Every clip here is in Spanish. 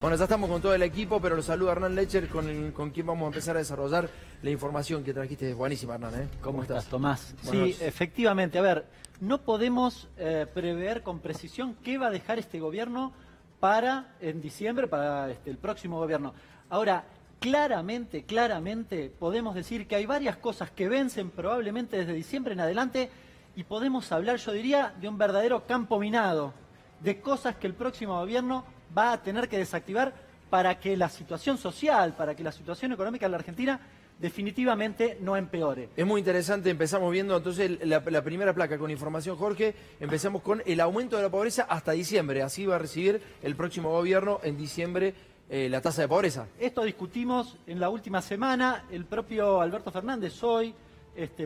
Bueno, ya estamos con todo el equipo, pero lo saluda Hernán Lecher, con quien vamos a empezar a desarrollar la información que trajiste. Buenísima, Hernán, ¿eh? ¿Cómo estás, Tomás? Buenas Sí, efectivamente. A ver, no podemos prever con precisión qué va a dejar este gobierno en diciembre, para el próximo gobierno. Ahora, claramente podemos decir que hay varias cosas que vencen probablemente desde diciembre en adelante y podemos hablar, yo diría, de un verdadero campo minado, de cosas que el próximo gobierno va a tener que desactivar para que la situación social, para que la situación económica de la Argentina definitivamente no empeore. Es muy interesante, empezamos viendo entonces la primera placa con información, Jorge. Empezamos con el aumento de la pobreza hasta diciembre. Así va a recibir el próximo gobierno en diciembre la tasa de pobreza. Esto discutimos en la última semana. El propio Alberto Fernández, hoy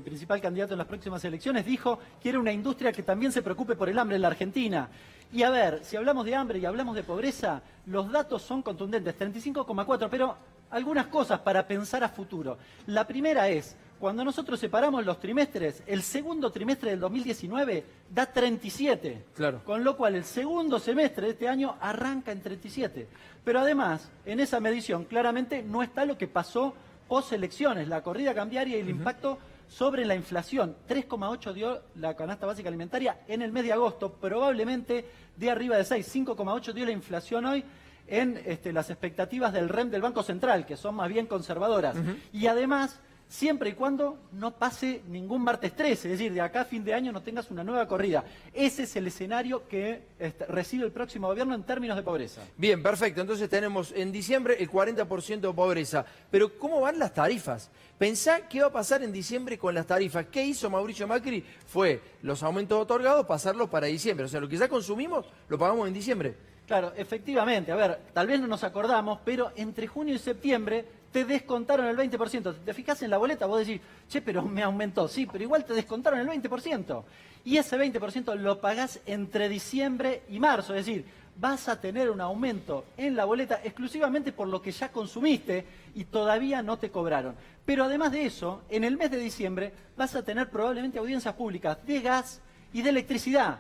principal candidato en las próximas elecciones, dijo que quiere una industria que también se preocupe por el hambre en la Argentina. Y a ver, si hablamos de hambre y hablamos de pobreza, los datos son contundentes, 35,4, pero algunas cosas para pensar a futuro. La primera es, cuando nosotros separamos los trimestres, el segundo trimestre del 2019 da 37. Claro. Con lo cual el segundo semestre de este año arranca en 37. Pero además, en esa medición claramente no está lo que pasó post-elecciones, la corrida cambiaria y el impacto sobre la inflación. 3,8 dio la canasta básica alimentaria en el mes de agosto, probablemente de arriba de 6. 5,8 dio la inflación hoy en las expectativas del REM del Banco Central, que son más bien conservadoras. Y además, siempre y cuando no pase ningún martes 13, es decir, de acá a fin de año no tengas una nueva corrida. Ese es el escenario que recibe el próximo gobierno en términos de pobreza. Bien, perfecto. Entonces tenemos en diciembre el 40% de pobreza. Pero ¿cómo van las tarifas? Pensá qué va a pasar en diciembre con las tarifas. ¿Qué hizo Mauricio Macri? Fue los aumentos otorgados, pasarlos para diciembre. O sea, lo que ya consumimos, lo pagamos en diciembre. Claro, efectivamente. A ver, tal vez no nos acordamos, pero entre junio y septiembre te descontaron el 20%. Te fijas en la boleta, vos decís, che, pero me aumentó. Sí, pero igual te descontaron el 20%. Y ese 20% lo pagás entre diciembre y marzo. Es decir, vas a tener un aumento en la boleta exclusivamente por lo que ya consumiste y todavía no te cobraron. Pero además de eso, en el mes de diciembre vas a tener probablemente audiencias públicas de gas y de electricidad.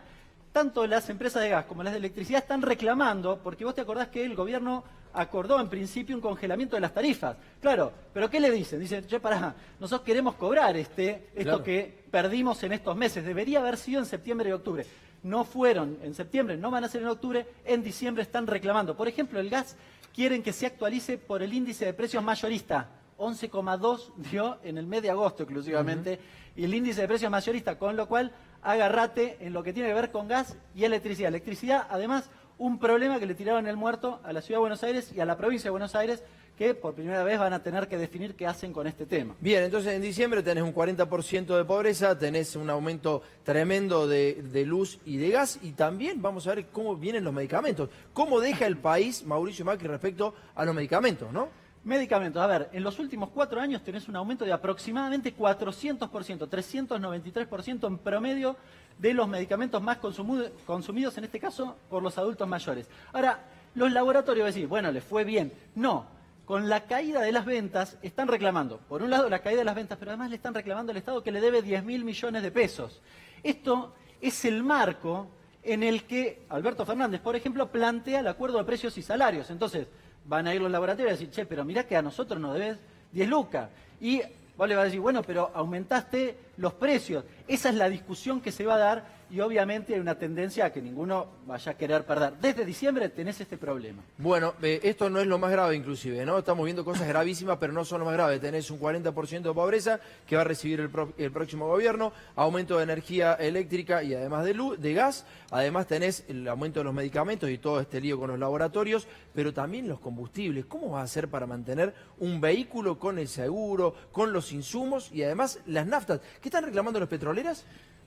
Tanto las empresas de gas como las de electricidad están reclamando, porque vos te acordás que el gobierno acordó en principio un congelamiento de las tarifas. Claro, pero ¿qué le dicen? Dicen, che, pará, nosotros queremos cobrar esto claro, que perdimos en estos meses. Debería haber sido en septiembre y octubre. No fueron en septiembre, no van a ser en octubre, en diciembre están reclamando. Por ejemplo, el gas quieren que se actualice por el índice de precios mayorista. 11,2 dio en el mes de agosto exclusivamente, y el índice de precios mayorista, con lo cual agárrate en lo que tiene que ver con gas y electricidad. Electricidad, además, un problema que le tiraron el muerto a la Ciudad de Buenos Aires y a la provincia de Buenos Aires, que por primera vez van a tener que definir qué hacen con este tema. Bien, entonces en diciembre tenés un 40% de pobreza, tenés un aumento tremendo de luz y de gas, y también vamos a ver cómo vienen los medicamentos. ¿Cómo deja el país Mauricio Macri respecto a los medicamentos, no? Medicamentos. A ver, en los últimos 4 años tenés un aumento de aproximadamente 400%, 393% en promedio de los medicamentos más consumidos, en este caso, por los adultos mayores. Ahora, los laboratorios decís, bueno, les fue bien. No, con la caída de las ventas están reclamando, por un lado la caída de las ventas, pero además le están reclamando al Estado que le debe 10.000 millones de pesos. Esto es el marco en el que Alberto Fernández, por ejemplo, plantea el acuerdo de precios y salarios. Entonces, van a ir los laboratorios y decir, che, pero mirá que a nosotros nos debes 10 lucas. Y vos le vas a decir, bueno, pero aumentaste los precios. Esa es la discusión que se va a dar, y obviamente hay una tendencia a que ninguno vaya a querer perder. Desde diciembre tenés este problema. Bueno, esto no es lo más grave inclusive, ¿no? Estamos viendo cosas gravísimas, pero no son lo más grave. Tenés un 40% de pobreza que va a recibir el próximo gobierno, aumento de energía eléctrica y además de gas. Además tenés el aumento de los medicamentos y todo este lío con los laboratorios, pero también los combustibles. ¿Cómo vas a hacer para mantener un vehículo con el seguro, con los insumos y además las naftas? ¿Qué están reclamando las petroleras?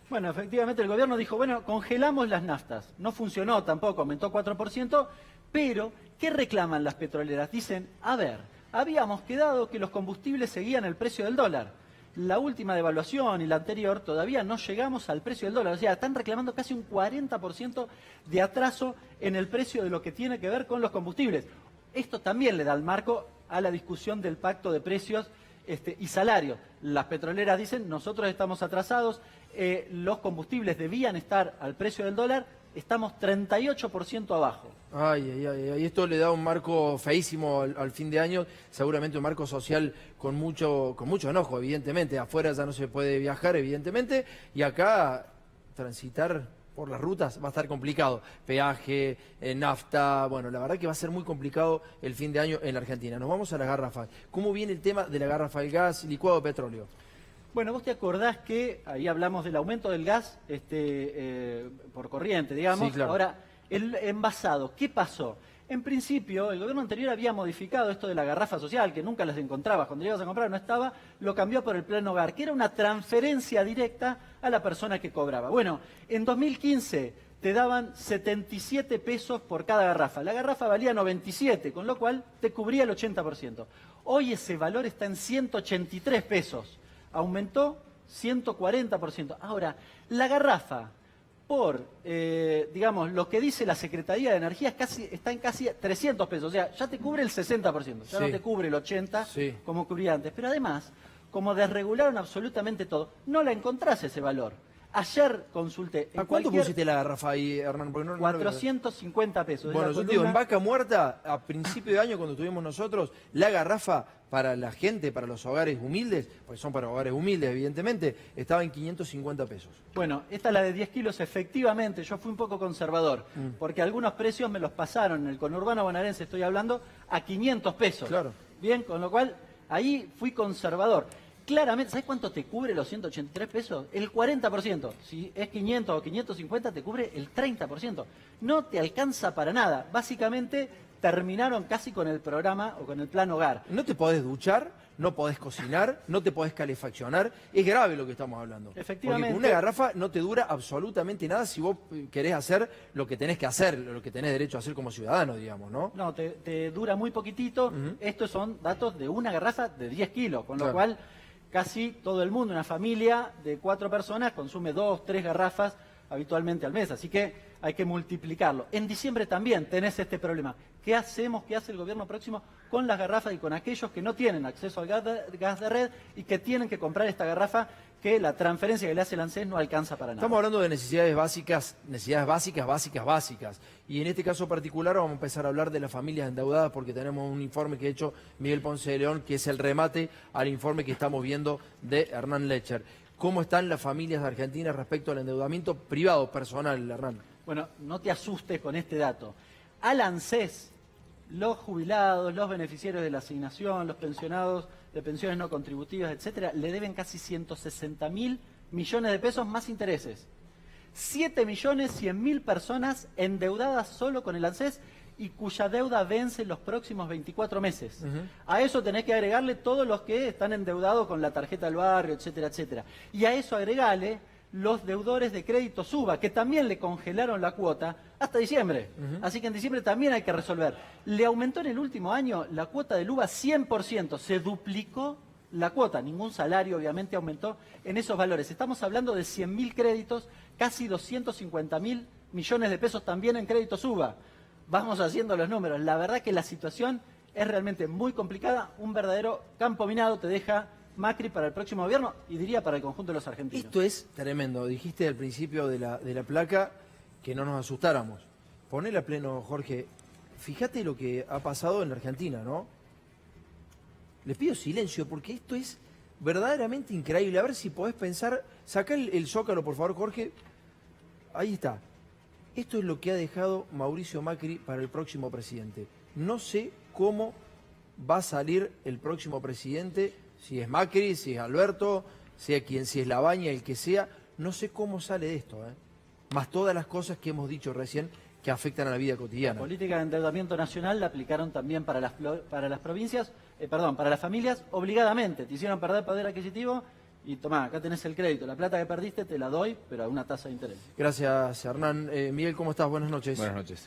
Bueno, efectivamente el gobierno dijo, bueno, congelamos las naftas. No funcionó tampoco, aumentó 4%, pero ¿qué reclaman las petroleras? Dicen, a ver, habíamos quedado que los combustibles seguían el precio del dólar. La última devaluación y la anterior todavía no llegamos al precio del dólar. O sea, están reclamando casi un 40% de atraso en el precio de lo que tiene que ver con los combustibles. Esto también le da el marco a la discusión del pacto de precios y salario. Las petroleras dicen, nosotros estamos atrasados, los combustibles debían estar al precio del dólar, estamos 38% abajo. Ay, ay, ay, ay, esto le da un marco feísimo al fin de año, seguramente un marco social con mucho enojo, evidentemente. Afuera ya no se puede viajar, evidentemente, y acá transitar por las rutas va a estar complicado. Peaje, nafta, bueno, la verdad que va a ser muy complicado el fin de año en la Argentina. Nos vamos a las garrafas. ¿Cómo viene el tema de la garrafa del gas licuado de petróleo? Bueno, vos te acordás que ahí hablamos del aumento del gas por corriente, digamos. Sí, claro. Ahora, el envasado, ¿qué pasó? En principio, el gobierno anterior había modificado esto de la garrafa social, que nunca las encontrabas. Cuando ibas a comprar no estaba, lo cambió por el plan hogar, que era una transferencia directa a la persona que cobraba. Bueno, en 2015 te daban 77 pesos por cada garrafa. La garrafa valía 97, con lo cual te cubría el 80%. Hoy ese valor está en 183 pesos. Aumentó 140%. Ahora, la garrafa, por, digamos, lo que dice la Secretaría de Energía, está en casi 300 pesos. O sea, ya te cubre el 60%, ya no te cubre el 80% como cubría antes. Pero además, como desregularon absolutamente todo, no la encontrás ese valor. Ayer consulté. ¿A cuánto pusiste la garrafa ahí, Hernán? Porque no 450 pesos. Bueno, yo te digo, en Vaca Muerta, a principio de año, cuando estuvimos nosotros, la garrafa para la gente, para los hogares humildes, pues son para hogares humildes, evidentemente, estaba en 550 pesos. Bueno, esta es la de 10 kilos, efectivamente, yo fui un poco conservador, porque algunos precios me los pasaron, en el conurbano bonaerense estoy hablando, a 500 pesos. Claro. Bien, con lo cual, ahí fui conservador. Claramente, ¿sabes cuánto te cubre los 183 pesos? El 40%. Si es 500 o 550, te cubre el 30%. No te alcanza para nada. Básicamente, terminaron casi con el programa o con el plan hogar. No te podés duchar, no podés cocinar, no te podés calefaccionar. Es grave lo que estamos hablando. Efectivamente. Porque con una garrafa no te dura absolutamente nada si vos querés hacer lo que tenés que hacer, lo que tenés derecho a hacer como ciudadano, digamos, ¿no? No, te dura muy poquitito. Estos son datos de una garrafa de 10 kilos, con lo cual casi todo el mundo, una familia de 4 personas, consume 2, 3 garrafas habitualmente al mes. Así que hay que multiplicarlo. En diciembre también tenés este problema. ¿Qué hacemos? ¿Qué hace el gobierno próximo con las garrafas y con aquellos que no tienen acceso al gas de red y que tienen que comprar esta garrafa que la transferencia que le hace el ANSES no alcanza para nada? Estamos hablando de necesidades básicas, básicas. Y en este caso particular vamos a empezar a hablar de las familias endeudadas porque tenemos un informe que ha hecho Miguel Ponce de León, que es el remate al informe que estamos viendo de Hernán Lecher. ¿Cómo están las familias argentinas respecto al endeudamiento privado, personal, Hernán? Bueno, no te asustes con este dato. Al ANSES, los jubilados, los beneficiarios de la asignación, los pensionados de pensiones no contributivas, etcétera, le deben casi 160.000 millones de pesos más intereses. 7.100.000 personas endeudadas solo con el ANSES y cuya deuda vence en los próximos 24 meses. A eso tenés que agregarle todos los que están endeudados con la tarjeta del barrio, etcétera, etcétera. Y a eso agregale los deudores de crédito SUBA, que también le congelaron la cuota hasta diciembre. Así que en diciembre también hay que resolver. Le aumentó en el último año la cuota del UBA 100%, se duplicó la cuota, ningún salario obviamente aumentó en esos valores. Estamos hablando de 100.000 créditos, casi 250.000 millones de pesos también en crédito SUBA. Vamos haciendo los números. La verdad que la situación es realmente muy complicada, un verdadero campo minado te deja Macri para el próximo gobierno y diría para el conjunto de los argentinos. Esto es tremendo. Dijiste al principio de la placa que no nos asustáramos. Ponela a pleno, Jorge. Fíjate lo que ha pasado en la Argentina, ¿no? Les pido silencio porque esto es verdaderamente increíble. A ver si podés pensar. Sacá el zócalo, por favor, Jorge. Ahí está. Esto es lo que ha dejado Mauricio Macri para el próximo presidente. No sé cómo va a salir el próximo presidente, si es Macri, si es Alberto, si es Labaña, el que sea. No sé cómo sale de esto, más todas las cosas que hemos dicho recién que afectan a la vida cotidiana. La política de endeudamiento nacional la aplicaron también para las provincias, para las familias obligadamente. Te hicieron perder poder adquisitivo y tomá, acá tenés el crédito. La plata que perdiste te la doy, pero a una tasa de interés. Gracias, Hernán. Miguel, ¿cómo estás? Buenas noches. Buenas noches.